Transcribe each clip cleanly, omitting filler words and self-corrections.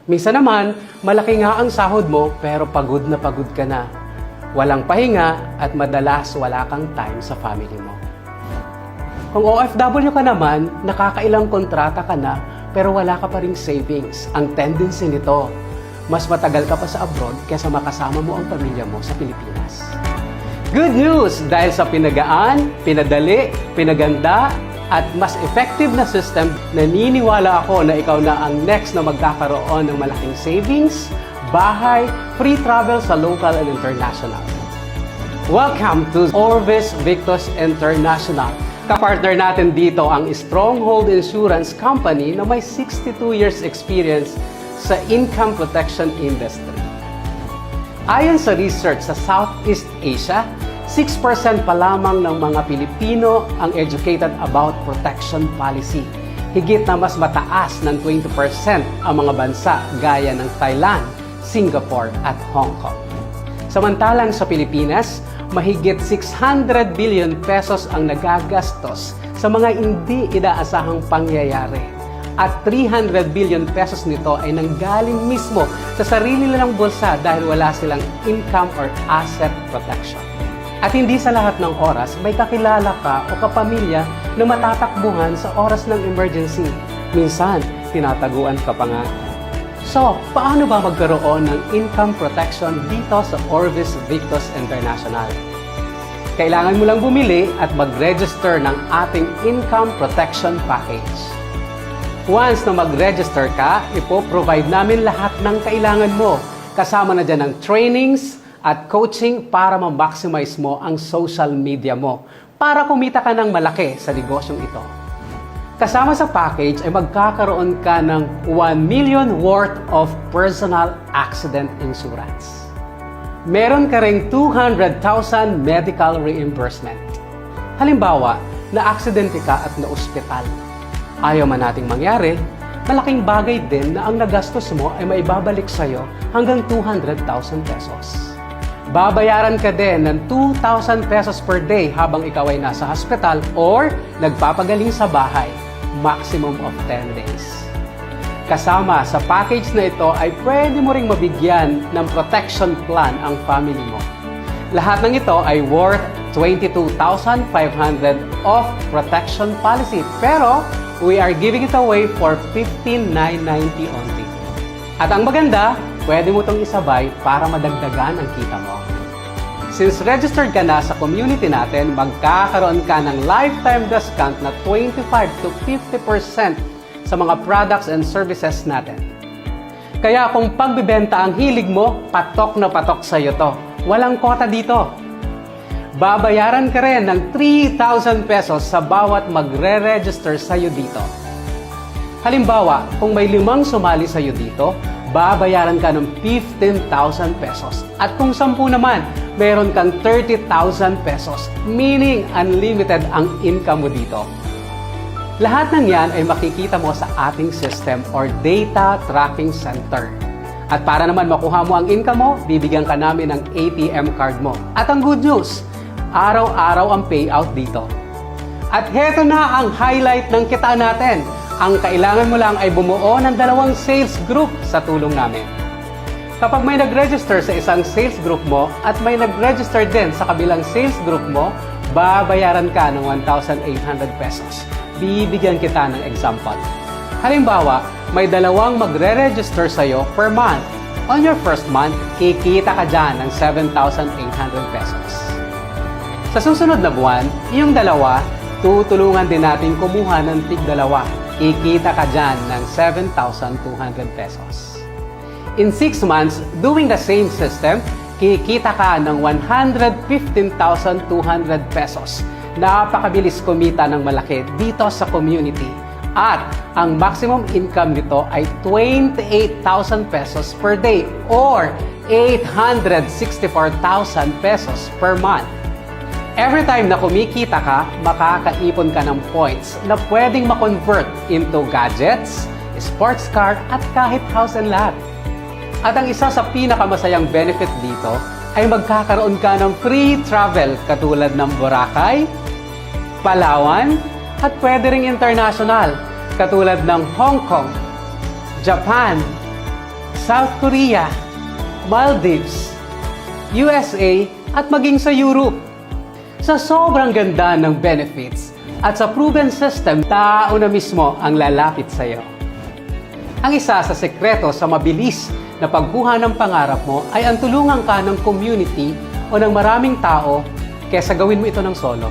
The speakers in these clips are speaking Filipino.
Minsan naman, malaki nga ang sahod mo pero pagod na pagod ka na. Walang pahinga at madalas wala kang time sa family mo. Kung OFW ka naman, nakakailang kontrata ka na pero wala ka pa ring savings. Ang tendency nito, mas matagal ka pa sa abroad kaysa makasama mo ang pamilya mo sa Pilipinas. Good news! Dahil sa pinagaan, pinadali, pinaganda, at mas effective na system, naniniwala ako na ikaw na ang next na magkakaroon ng malaking savings, bahay, free travel sa local and international. Welcome to Orvis Victus International. Kapartner natin dito ang Stronghold Insurance Company na may 62 years experience sa income protection industry. Ayon sa research sa Southeast Asia, 6% pa lamang ng mga Pilipino ang educated about protection policy. Higit na mas mataas ng 20% ang mga bansa gaya ng Thailand, Singapore at Hong Kong. Samantalang sa Pilipinas, mahigit 600 billion pesos ang nagagastos sa mga hindi inaasahang pangyayari. At 300 billion pesos nito ay nanggaling mismo sa sarili nilang bulsa dahil wala silang income or asset protection. At hindi sa lahat ng oras may kakilala ka o kapamilya na matatakbuhan sa oras ng emergency. Minsan, tinataguan ka pa nga. So, paano ba magkaroon ng income protection dito sa Orvis Victus International? Kailangan mo lang bumili at mag-register ng ating income protection package. Once na mag-register ka, ipo-provide namin lahat ng kailangan mo. Kasama na dyan ang trainings at coaching para ma-maximize mo ang social media mo para kumita ka ng malaki sa negosyong ito. Kasama sa package ay magkakaroon ka ng 1 million worth of personal accident insurance. Meron ka ring 200,000 medical reimbursement. Halimbawa, na-aksidente ka at na-ospital. Ayaw man nating mangyari, malaking bagay din na ang nagastos mo ay maibabalik sa'yo hanggang 200,000 pesos. Babayaran ka din ng 2,000 pesos per day habang ikaw ay nasa hospital or nagpapagaling sa bahay, maximum of 10 days. Kasama sa package na ito ay pwede mo ring mabigyan ng protection plan ang family mo. Lahat ng ito ay worth 22,500 of protection policy pero we are giving it away for 15,990 only. At ang maganda, pwede mo itong isabay para madagdagan ang kita mo. Since registered ka na sa community natin, magkakaroon ka ng lifetime discount na 25 to 50% sa mga products and services natin. Kaya kung pagbibenta ang hilig mo, patok na patok sa iyo to. Walang kota dito. Babayaran ka rin ng 3,000 pesos sa bawat magre-register sa iyo dito. Halimbawa, kung may 5 sumali sa iyo dito, babayaran ka ng 15,000 pesos. At kung 10 naman, meron kang 30,000 pesos, meaning unlimited ang income mo dito. Lahat ng yan ay makikita mo sa ating system or data tracking center. At para naman makuha mo ang income mo, bibigyan ka namin ng ATM card mo. At ang good news, araw-araw ang payout dito. At heto na ang highlight ng kitaan natin. Ang kailangan mo lang ay bumuo ng 2 sales group sa tulong namin. Kapag may nag-register sa isang sales group mo at may nag-register din sa kabilang sales group mo, babayaran ka ng 1,800 pesos. Bibigyan kita ng example. Halimbawa, may 2 magre-register sa'yo per month. On your first month, kikita ka dyan ng 7,800 pesos. Sa susunod na buwan, yung 2, tutulungan din natin kumuha ng tig-2. Kikita ka dyan ng 7,200 pesos. In 6 months, doing the same system, kikita ka ng 115,200 pesos. Napakabilis kumita ng malaki dito sa community. At ang maximum income nito ay 28,000 pesos per day or 864,000 pesos per month. Every time na kumikita ka, makakaipon ka ng points na pwedeng ma-convert into gadgets, sports car, at kahit house and lot. At ang isa sa pinakamasayang benefit dito ay magkakaroon ka ng free travel katulad ng Boracay, Palawan, at pwede ring international katulad ng Hong Kong, Japan, South Korea, Maldives, USA at maging sa Europe. Sa sobrang ganda ng benefits at sa proven system, tao na mismo ang lalapit sa iyo. Ang isa sa sekreto sa mabilis na pagkuha ng pangarap mo ay ang tulungan ka ng community o ng maraming tao kaysa gawin mo ito ng solo.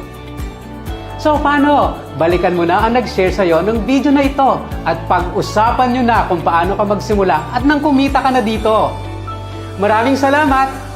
So paano? Balikan mo na ang nag-share sa'yo ng video na ito at pag-usapan nyo na kung paano ka magsimula at nang kumita ka na dito. Maraming salamat!